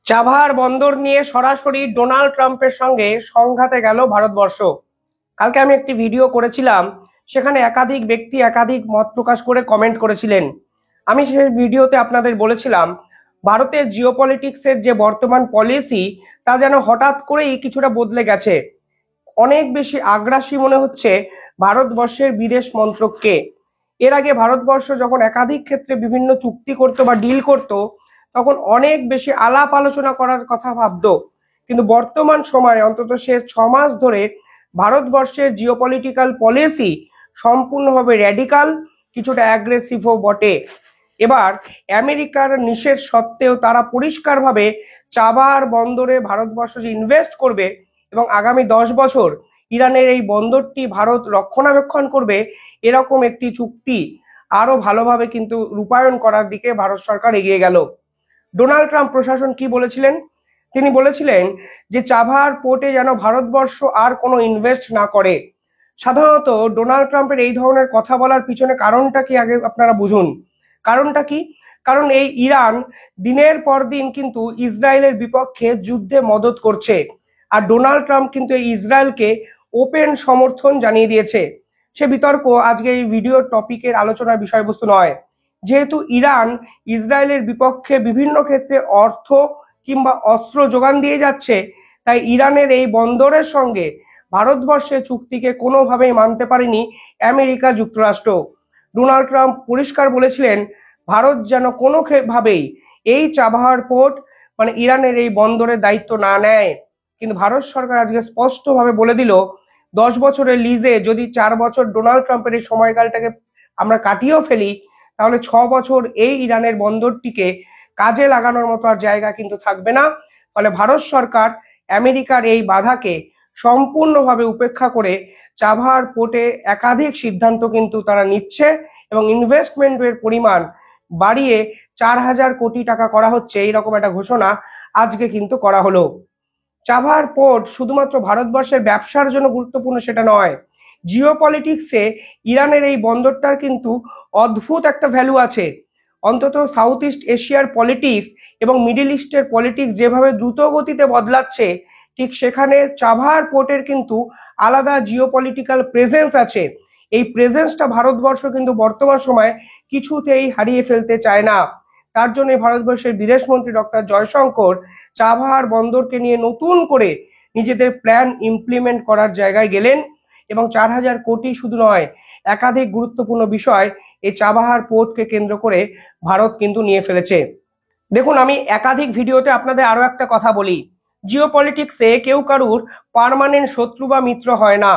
চাভার বন্দর নিয়ে সরাসরি ডোনাল্ড ট্রাম্পের সঙ্গে সংঘাতে গেল ভারতবর্ষ। কালকে আমি একটি ভিডিও করেছিলাম, সেখানে একাধিক ব্যক্তি একাধিক মত প্রকাশ করে কমেন্ট করেছিলেন। আমি সেই ভিডিওতে আপনাদের বলেছিলাম, ভারতের জিওপলিটিক্সের যে বর্তমান পলিসি তা যেন হঠাৎ করেই কিছুটা বদলে গেছে। অনেক বেশি আগ্রাসী মনে হচ্ছে ভারতবর্ষের বিদেশ মন্ত্রককে। এর আগে ভারতবর্ষ যখন একাধিক ক্ষেত্রে বিভিন্ন চুক্তি করতো বা ডিল করত, তখন অনেক বেশি আলাপ আলোচনা করার কথা ভাবতো। কিন্তু বর্তমান সময়ে অন্তত শেষ 6 মাস ধরে ভারতবর্ষের জিওপলিটিক্যাল পলিসি সম্পূর্ণভাবে র্যাডিকাল, কিছুটা অ্যাগ্রেসিভও বটে। এবার আমেরিকার নিষেধ সত্ত্বেও তারা পরিষ্কারভাবে চাবার বন্দরে ভারতবর্ষ যে ইনভেস্ট করবে এবং আগামী 10 বছর ইরানের এই বন্দরটি ভারত রক্ষণাবেক্ষণ করবে, এরকম একটি চুক্তি আরো ভালোভাবে কিন্তু রূপায়ণ করার দিকে ভারত সরকার এগিয়ে গেল। ডোনাল্ড ট্রাম্প প্রশাসন কি বলেছিলেন? তিনি বলেছিলেন যে চাভার পোর্টে যেন ভারতবর্ষ আর কোনো ইনভেস্ট না করে। সাধারণত ডোনাল্ড ট্রাম্পের এই ধরনের কথা বলার পিছনে কারণটা কি আগে আপনারা বুঝুন। কারণটা কি? কারণ এই ইরান দিনের পর দিন কিন্তু ইসরায়েলের বিপক্ষে যুদ্ধে মদত করছে, আর ডোনাল্ড ট্রাম্প কিন্তু এই ইসরায়েলকে ওপেন সমর্থন জানিয়ে দিয়েছে। সে বিতর্ক আজকে এই ভিডিওর টপিকের আলোচনার বিষয়বস্তু নয়। যেহেতু ইরান ইসরায়েলের বিপক্ষে বিভিন্ন ক্ষেত্রে অর্থ কিংবা অস্ত্র যোগান দিয়ে যাচ্ছে, তাই ইরানের এই বন্দরের সঙ্গে ভারতবর্ষের চুক্তিকে কোনোভাবেই মানতে পারেনি আমেরিকা যুক্তরাষ্ট্র। ডোনাল্ড ট্রাম্প পরিষ্কার বলেছিলেন, ভারত যেন কোনোভাবেই এই চাবাহার পোর্ট মানে ইরানের এই বন্দরের দায়িত্ব না নেয়। কিন্তু ভারত সরকার আজকে স্পষ্টভাবে বলে দিল, 10 বছরের লিজে যদি 4 বছর ডোনাল্ড ট্রাম্পের এই সময়কালটাকে আমরা কাটিয়েও ফেলি, তাহলে 6 বছর এই ইরানের বন্দরটিকে কাজে লাগানোর মতো আর জায়গা কিন্তু থাকবে না। ফলে ভারত সরকার আমেরিকার এই বাধাকে সম্পূর্ণভাবে উপেক্ষা করে চাভার পোর্টে একাধিক সিদ্ধান্ত কিন্তু তারা নিচ্ছে এবং ইনভেস্টমেন্টের পরিমাণ বাড়িয়ে 4,000 কোটি টাকা করা হচ্ছে, এইরকম একটা ঘোষণা আজকে কিন্তু করা হলো। চাভার পোর্ট শুধুমাত্র ভারতবর্ষের ব্যবসার জন্য গুরুত্বপূর্ণ সেটা নয়, জিওপলিটিক্সে ইরানের এই বন্দরটার কিন্তু অদ্ভুত একটা ভ্যালু আছে। অন্তত সাউথ ইস্ট এশিয়ার পলিটিক্স এবং মিডল ইস্টের পলিটিক্স যেভাবে দ্রুত গতিতে বদলাচ্ছে, ঠিক সেখানে চাভার পোর্টের কিন্তু আলাদা জিওপলিটিক্যাল প্রেজেন্স আছে। এই প্রেজেন্সটা ভারতবর্ষ কিন্তু বর্তমান সময়ে কিছুতেই হারিয়ে ফেলতে চায় না। তার জন্য ভারতবর্ষের বিদেশমন্ত্রী ডক্টর জয়শঙ্কর চাভার বন্দরকে নিয়ে নতুন করে নিজেদের প্ল্যান ইমপ্লিমেন্ট করার জায়গায় গেলেন এবং 4,000 কোটি শুধু নয়, একাধিক গুরুত্বপূর্ণ বিষয় এই চাবাহার পোর্টকে কেন্দ্র করে ভারত কিন্তু নিয়ে ফেলেছে। দেখুন, আমি একাধিক ভিডিওতে আপনাদের আরো একটা কথা বলি, জিওপলিটিক্সে কেউ কারুর পার্মানেন্ট শত্রু বা মিত্র হয় না।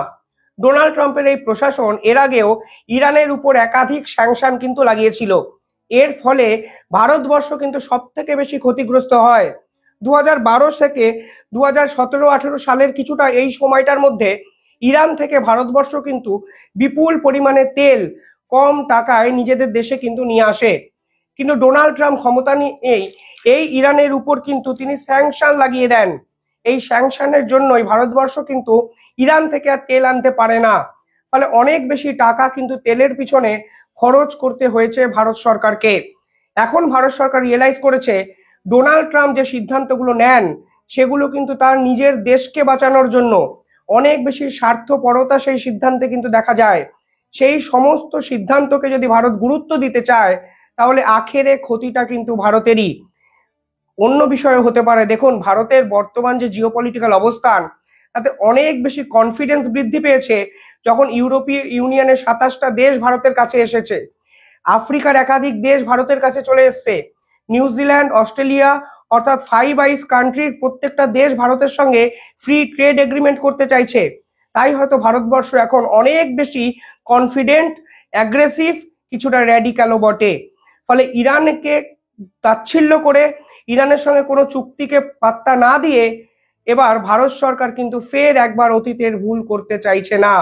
ডোনাল্ড ট্রাম্পের এই প্রশাসন এর আগেও ইরানের উপর একাধিক স্যাংশন কিন্তু লাগিয়েছিল। এর ফলে ভারতবর্ষ কিন্তু সব থেকে বেশি ক্ষতিগ্রস্ত হয়। 2012 থেকে 2017-18 সালের কিছুটা এই সময়টার মধ্যে ইরান থেকে ভারতবর্ষ কিন্তু বিপুল পরিমাণে তেল কম টাকায় নিজেদের দেশে কিন্তু নিয়ে আসে। কিন্তু ডোনাল্ড ট্রাম্প ক্ষমতা নিয়ে এই ইরানের উপর কিন্তু তিনি স্যাংশন লাগিয়ে দেন। এই স্যাংশনের জন্যই ভারতবর্ষ কিন্তু ইরান থেকে আর তেল আনতে পারে না। ফলে অনেক বেশি টাকা কিন্তু তেলের পিছনে খরচ করতে হয়েছে ভারত সরকারকে। এখন ভারত সরকার রিয়েলাইজ করেছে, ডোনাল্ড ট্রাম্প যে সিদ্ধান্তগুলো নেন সেগুলো কিন্তু তার নিজের দেশকে বাঁচানোর জন্য। অনেক বেশি স্বার্থপরতা সেই সিদ্ধান্তে কিন্তু দেখা যায়। সেই সমস্ত সিদ্ধান্তকে যদি ভারত গুরুত্ব দিতে চায়, তাহলে আখেরে ক্ষতিটা কিন্তু ভারতেরই। অন্য বিষয়ে হতে পারে, দেখুন ভারতের বর্তমান যে জিওপলিটিক্যাল অবস্থান, তাতে অনেক বেশি কনফিডেন্স বৃদ্ধি পেয়েছে যখন ইউরোপীয় ইউনিয়নের 27টা দেশ ভারতের কাছে এসেছে, আফ্রিকার একাধিক দেশ ভারতের কাছে চলে এসছে, নিউজিল্যান্ড, অস্ট্রেলিয়া, অর্থাৎ 5 আইস কান্ট্রির প্রত্যেকটা দেশ ভারতের সঙ্গে ফ্রি ট্রেড এগ্রিমেন্ট করতে চাইছে। তাই হয়তো ভারতবর্ষ এখন অনেক বেশি কনফিডেন্ট, অ্যাগ্রেসিভ, কিছুটা র্যাডিক্যালও বটে। ফলে ইরানকে তাচ্ছিল্য করে ইরানের সঙ্গে কোনো চুক্তিকে পাত্তা না দিয়ে এবার ভারত সরকার কিন্তু ফের একবার অতীতের ভুল করতে চাইছে না।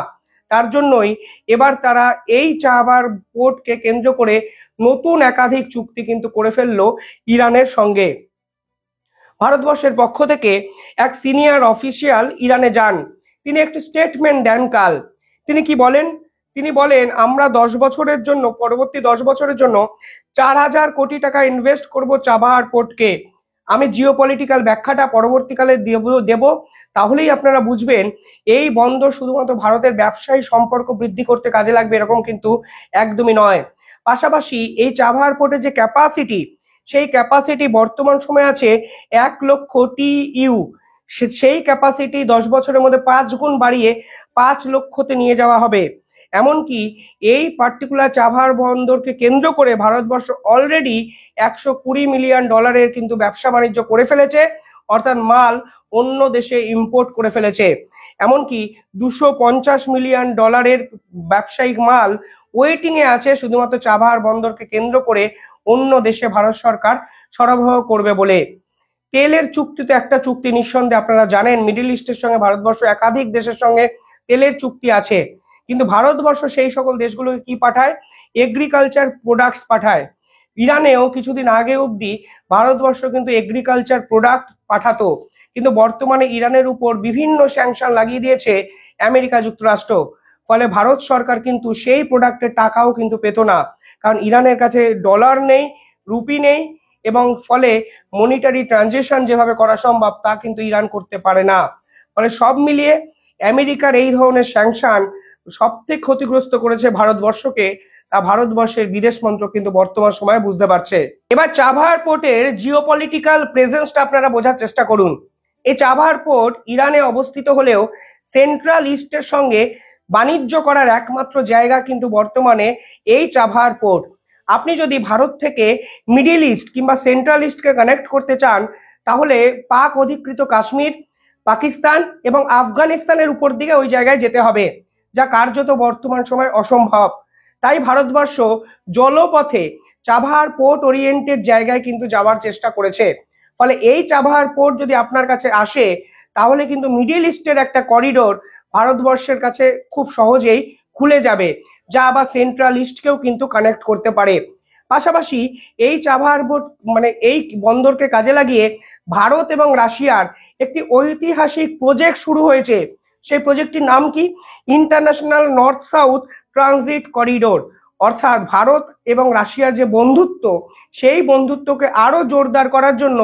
তার জন্যই এবার তারা এই চাবার পোর্টকে কেন্দ্র করে নতুন একাধিক চুক্তি কিন্তু করে ফেললো ইরানের সঙ্গে। ভারতবর্ষের পক্ষ থেকে এক সিনিয়র অফিসিয়াল ইরানে যান, তিনি একটি স্টেটমেন্ট দেন কাল। তিনি কি বলেন? তিনি বলেন, আমরা 10 বছরের জন্য, পরবর্তী 10 বছরের জন্য 4,000 কোটি টাকা ইনভেস্ট করব চাবাহার পোর্টকে। আমি জিওপলিটিক্যাল ব্যাখ্যাটা পরবর্তীকালে দেব, তাহলেই আপনারা বুঝবেন এই বন্দর শুধুমাত্র ভারতের ব্যবসায়ী সম্পর্ক বৃদ্ধি করতে কাজে লাগবে এরকম কিন্তু একদমই নয়। পাশাপাশি এই চাবাহার পোর্টের যে ক্যাপাসিটি, সেই ক্যাপাসিটি বর্তমান সময়ে আছে 1,00,000 TEU। সেই ক্যাপাসিটি 10 বছরের মধ্যে 5 গুণ বাড়িয়ে 5 লক্ষতে নিয়ে যাওয়া হবে। এমনকি এই পার্টিকুলার চাবাহার বন্দরকে কেন্দ্র করে ভারতবর্ষ অলরেডি $120 মিলিয়ন কিন্তু ব্যবসা বাণিজ্য করে ফেলেছে, অর্থাৎ মাল অন্য দেশে ইম্পোর্ট করে ফেলেছে। এমনকি $250 মিলিয়ন ব্যবসায়িক মাল ওয়েটিং এ আছে শুধুমাত্র চাবাহার বন্দরকে কেন্দ্র করে অন্য দেশে ভারত সরকার সরবরাহ করবে বলে। তেলের চুক্তি তো একটা চুক্তি, নিঃসন্দেহে আপনারা জানেন মিডল ইস্টের সঙ্গে ভারতবর্ষ একাধিক দেশের সঙ্গে তেলের চুক্তি আছে, কিন্তু ভারতবর্ষ সেই সকল দেশগুলোকে কি পাঠায়? এগ্রিকালচার প্রোডাক্টস পাঠায়। ইরানেও কিছুদিন আগে অবধি ভারতবর্ষ কিন্তু এগ্রিকালচার প্রোডাক্ট পাঠাতো, কিন্তু বর্তমানে ইরানের উপর বিভিন্ন স্যাংশন লাগিয়ে দিয়েছে আমেরিকা যুক্তরাষ্ট্র। ফলে ভারত সরকার কিন্তু সেই প্রোডাক্টের টাকাও কিন্তু পেত না, কারণ ইরানের কাছে ডলার নেই, রুপি নেই, এবং ফলে মনিটারি ট্রানজেকশন যেভাবে করা সম্ভব তা কিন্তু ইরান করতে পারে না। ফলে সব মিলিয়ে আমেরিকার এই ধরনের স্যাংশন সবথেকে ক্ষতিগ্রস্ত করেছে ভারতবর্ষকে, তা ভারতবর্ষের বিদেশ মন্ত্রক কিন্তু বর্তমান সময়ে বুঝতে পারছে। এবার চাবাহার পোর্টের জিওপলিটিক্যাল প্রেজেন্সটা আপনারা বোঝার চেষ্টা করুন। এই চাবাহার পোর্ট ইরানে অবস্থিত হলেও সেন্ট্রাল ইস্টের সঙ্গে বাণিজ্য করার একমাত্র জায়গা কিন্তু বর্তমানে এই চাবাহার পোর্ট। আপনি যদি ভারত থেকে মিডিল ইস্ট কিংবা সেন্ট্রাল ইস্টকে কানেক্ট করতে চান, তাহলে পাক অধিকৃত কাশ্মীর, পাকিস্তান এবং আফগানিস্তানের উপর দিকে ওই জায়গায় যেতে হবে, যা কার্যত বর্তমান সময় অসম্ভব। তাই ভারতবর্ষ জলপথে চাবাহার পোর্ট ওরিয়েন্টেড জায়গায় কিন্তু যাওয়ার চেষ্টা করেছে। ফলে এই চাবাহার পোর্ট যদি আপনার কাছে আসে, তাহলে কিন্তু মিডিল ইস্টের একটা করিডোর ভারতবর্ষের কাছে খুব সহজেই খুলে যাবে, যা আবার সেন্ট্রাল ইস্টকেও কিন্তু কানেক্ট করতে পারে। পাশাপাশি এই চাবাহার পোর্ট এই বন্দরকে কাজে লাগিয়ে ভারত এবং রাশিয়ার একটি ঐতিহাসিক প্রজেক্ট শুরু হয়েছে। সেই প্রজেক্টটির নাম কি? International north south transit corridor. অর্থাৎ ভারত এবং রাশিয়ার যে বন্ধুত্ব, সেই বন্ধুত্বকে আরো জোরদার করার জন্য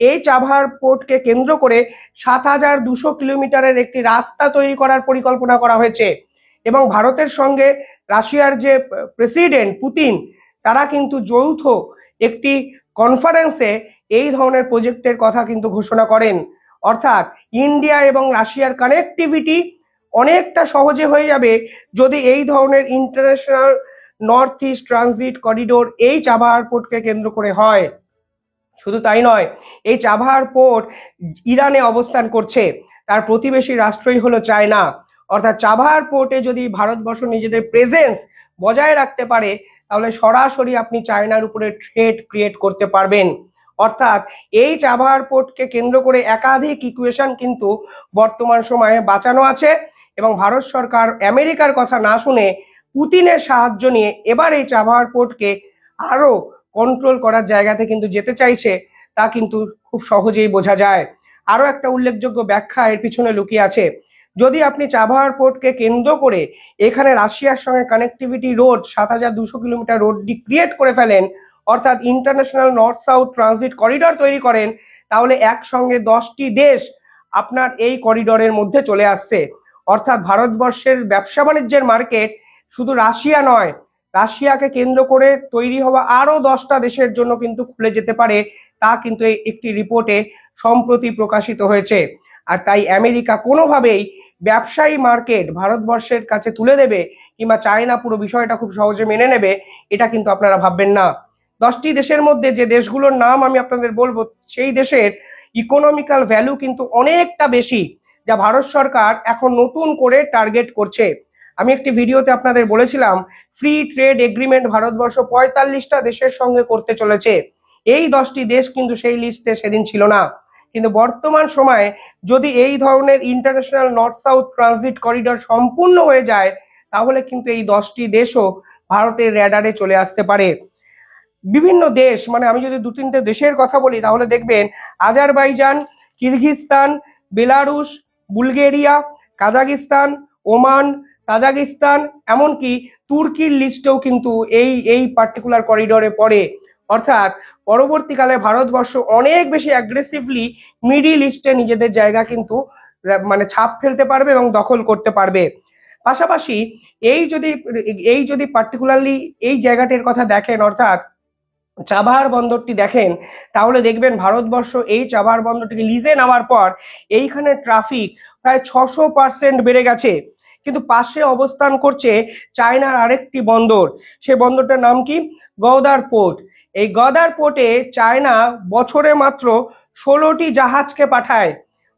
এই চাবাহার পোর্টকে কেন্দ্র করে 7,200 কিলোমিটারের একটি রাস্তা তৈরি করার পরিকল্পনা করা হয়েছে। এবং ভারতের সঙ্গে রাশিয়ার যে প্রেসিডেন্ট পুতিন, তারা কিন্তু যৌথ একটি কনফারেন্সে এই ধরনের প্রজেক্টের কথা কিন্তু ঘোষণা করেন। অর্থাৎ ইন্ডিয়া এবং রাশিয়ার কানেক্টিভিটি অনেকটা সহজে হয়ে যাবে যদি এই ধরনের international north east transit corridor এই চাবাহার পোর্টকে কেন্দ্র করে হয়। শুধু তাই নয়, এই চাবাহার পোর্ট ইরানে অবস্থান করছে, তার প্রতিবেশী রাষ্ট্রই হলো চায়না। অর্থাৎ চাবাহার পোর্টে যদি ভারতবর্ষ নিজেদের প্রেজেন্স বজায় রাখতে পারে, তাহলে সরাসরি আপনি চায়নার উপরে থ্রেট ক্রিয়েট করতে পারবেন। অর্থাৎ এই চাবাহার পোর্টকে কেন্দ্র করে একাধিক ইকুয়েশন কিন্তু বর্তমান সময়ে বাঁচানো আছে, এবং ভারত সরকার আমেরিকার কথা না শুনে পুতিনের সাহায্য নিয়ে এবার এই চাবাহার পোর্টকে আরো কন্ট্রোল করার জায়গাতে কিন্তু যেতে চাইছে, তা কিন্তু খুব সহজেই বোঝা যায়। আরো একটা উল্লেখযোগ্য ব্যাখ্যা এর পিছনে লুকিয়ে আছে। যদি আপনি চাবাহার পোর্টকে কেন্দ্র করে এখানে রাশিয়ার সঙ্গে কানেক্টিভিটি রোড 7,200 কিলোমিটার রোডটি ক্রিয়েট করে ফেলেন, অর্থাৎ international north south transit corridor তৈরি করেন, তাহলে একসঙ্গে 10টি দেশ আপনার এই করিডোরের মধ্যে চলে আসছে। অর্থাৎ ভারতবর্ষের ব্যবসা বাণিজ্যের মার্কেট শুধু রাশিয়া নয়, রাশিয়াকে কেন্দ্র করে তৈরি হওয়া আরো 10টা দেশের জন্য কিন্তু খুলে যেতে পারে, তা কিন্তু একটি রিপোর্টে সম্প্রতি প্রকাশিত হয়েছে। আর তাই আমেরিকা কোনোভাবেই ব্যবসায়ী মার্কেট ভারতবর্ষের কাছে তুলে দেবে কিংবা চায়না পুরো বিষয়টা খুব সহজে মেনে নেবে, এটা কিন্তু আপনারা ভাববেন না। 10টি দেশের মধ্যে যে দেশগুলোর নাম আমি আপনাদের বলবো, সেই দেশের ইকোনমিক্যাল ভ্যালু কিন্তু অনেকটা বেশি, যা ভারত সরকার এখন নতুন করে টার্গেট করছে। আমি একটি ভিডিওতে আপনাদের বলেছিলাম ফ্রি ট্রেড এগ্রিমেন্ট ভারতবর্ষ 45টা দেশের সঙ্গে করতে চলেছে। এই 10টি দেশ কিন্তু সেই লিস্টে সেদিন ছিল না, কিন্তু বর্তমান সময়ে যদি এই ধরনের international north south transit corridor সম্পূর্ণ হয়ে যায়, তাহলে কিন্তু এই 10টি দেশও ভারতের র্যাডারে চলে আসতে পারে। বিভিন্ন দেশ, আমি যদি 2-3টে দেশের কথা বলি, তাহলে দেখবেন Azerbaijan, Kyrgyzstan, Belarus, Bulgaria, Kazakhstan, Oman, Tajikistan, এমনকি তুর্কির লিস্টেও কিন্তু এই পার্টিকুলার করিডোরে পড়ে। অর্থাৎ পরবর্তীকালে ভারতবর্ষ অনেক বেশি অ্যাগ্রেসিভলি মিডিল ইস্টে নিজেদের জায়গা কিন্তু মানে ছাপ ফেলতে পারবে এবং দখল করতে পারবে। পাশাপাশি এই যদি পার্টিকুলারলি এই জায়গাটির কথা দেখেন, অর্থাৎ চাবাহার বন্দরটি দেখেন, তাহলে দেখবেন ভারতবর্ষ এই চাবাহার বন্দরটিকে লিজে নেওয়ার পর এইখানে ট্রাফিক প্রায় 600% বেড়ে গেছে। কিন্তু পাশে অবস্থান করছে চায়নার আরেকটি বন্দর, সে বন্দরটার নাম কি? গওদার পোর্ট। এই গওদার পোর্টে চায়না বছরে মাত্র 16টি জাহাজকে পাঠায়।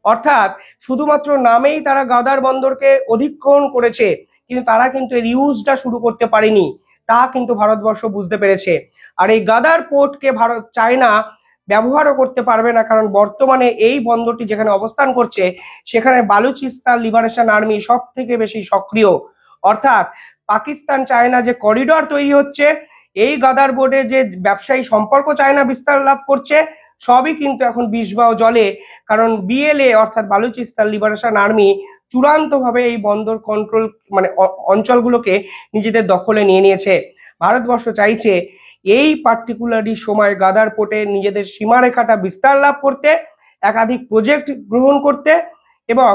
অর্থাৎ শুধুমাত্র নামেই তারা গওদার বন্দরকে অধিগ্রহণ করেছে, কিন্তু তারা কিন্তু এর ইউজটা শুরু করতে পারেনি, তা কিন্তু ভারতবর্ষ বুঝতে পেরেছে। আর এই গাদার পোর্টকে চায়না ব্যবহারও করতে পারবে না, কারণ বর্তমানে এই বন্দরটি যেখানে অবস্থান করছে সেখানে বালুচিস্তান লিবারেশন আর্মি সব থেকে বেশি সক্রিয়। অর্থাৎ পাকিস্তান চায়না যে করিডর তৈরি হচ্ছে, এই গাদার বোর্ডে যে ব্যবসায়ী সম্পর্ক চায়না বিস্তার লাভ করছে, সবই কিন্তু এখন বিষবাও জলে, কারণ বিএলএ অর্থাৎ বালুচিস্তান লিবারেশন আর্মি চূড়ান্তভাবে এই বন্দর কন্ট্রোল মানে অঞ্চলগুলোকে নিজেদের দখলে নিয়ে নিয়েছে। ভারতবর্ষ চাইছে এই পার্টিকুলারই সময় গাদার পোর্টে নিজেদের সীমারেখাটা বিস্তার লাভ করতে, একাধিক প্রজেক্ট গ্রহণ করতে এবং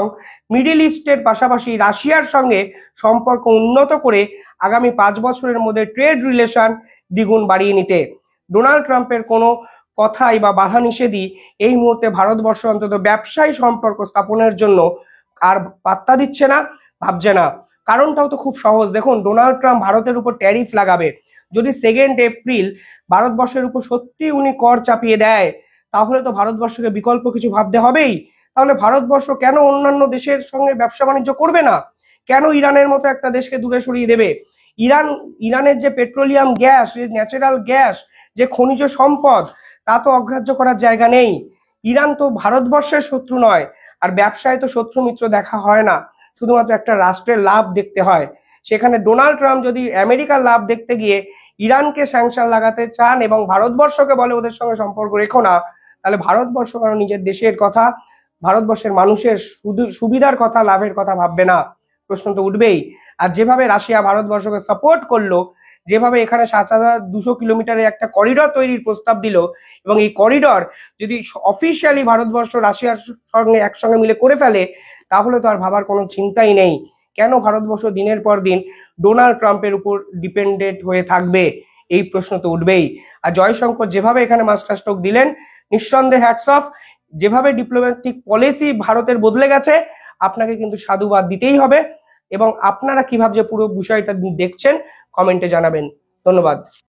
মিডিল ইস্টের পাশাপাশি রাশিয়ার সঙ্গে সম্পর্ক উন্নত করে আগামী 5 বছরের মধ্যে ট্রেড রিলেশন দ্বিগুণ বাড়িয়ে নিতে। ডোনাল্ড ট্রাম্পের কোনো কথাই বা বাধা নিষেধই এই মুহূর্তে ভারতবর্ষ অন্তত ব্যবসায়ী সম্পর্ক স্থাপনের জন্য আর পাত্তা দিচ্ছে না, ভাবছে না। কারণটাও তো খুব সহজ। দেখুন, ডোনাল্ড ট্রাম্প ভারতের উপর ট্যারিফ লাগাবে। যদি 2 এপ্রিল ভারতবর্ষের উপর সত্যি উনি কর চাপিয়ে দেয়, তাহলে তো ভারতবর্ষকে বিকল্প কিছু ভাবতে হবেই। তাহলে ভারতবর্ষ কেন অন্যান্য দেশের সঙ্গে ব্যবসা বাণিজ্য করবে না? কেন ইরানের মতো একটা দেশকে দূরে সরিয়ে দেবে? ইরানের যে পেট্রোলিয়াম গ্যাস, ন্যাচারাল গ্যাস, যে খনিজ সম্পদ, তা তো অগ্রাহ্য করার জায়গা নেই। ইরান তো ভারতবর্ষের শত্রু নয়, আর ব্যবসায় তো শত্রু মিত্র দেখা হয় না, শুধুমাত্র একটা রাষ্ট্রের লাভ দেখতে হয়। সেখানে ডোনাল্ড ট্রাম্প যদি আমেরিকার লাভ দেখতে গিয়ে ইরানকে স্যাংশন লাগাতে চান এবং ভারতবর্ষকে বলে ওদের সঙ্গে সম্পর্ক রেখো না, তাহলে ভারতবর্ষ কারণ নিজের দেশের কথা, ভারতবর্ষের মানুষের সুবিধার কথা, লাভের কথা ভাববে না? প্রশ্ন তো উঠবেই। আর যেভাবে রাশিয়া ভারতবর্ষকে সাপোর্ট করলো, যেভাবে এখানে 7,200 কিলোমিটারের একটা করিডর তৈরির প্রস্তাব দিল, এবং এই করিডর যদি অফিসিয়ালি ভারতবর্ষ রাশিয়ার সঙ্গে একসঙ্গে মিলে করে ফেলে, তাহলে তো আর ভাবার কোনো চিন্তাই নেই। কেন ভারতবর্ষ দিনের পর দিন ডোনাল্ড ট্রাম্পের উপর ডিপেন্ডেন্ট হয়ে থাকবে? এই প্রশ্ন তো উঠবেই। আর জয়শঙ্কর যেভাবে এখানে মাস্টার স্ট্রোক দিলেন, নিঃসন্দেহে হ্যাটস অফ। যেভাবে ডিপ্লোম্যাটিক পলিসি ভারতের বদলে গেছে, আপনাকে কিন্তু সাধুবাদ দিতেই হবে। এবং আপনারা কিভাবে পুরো বিষয়টা দেখছেন কমেন্টে জানাবেন। ধন্যবাদ।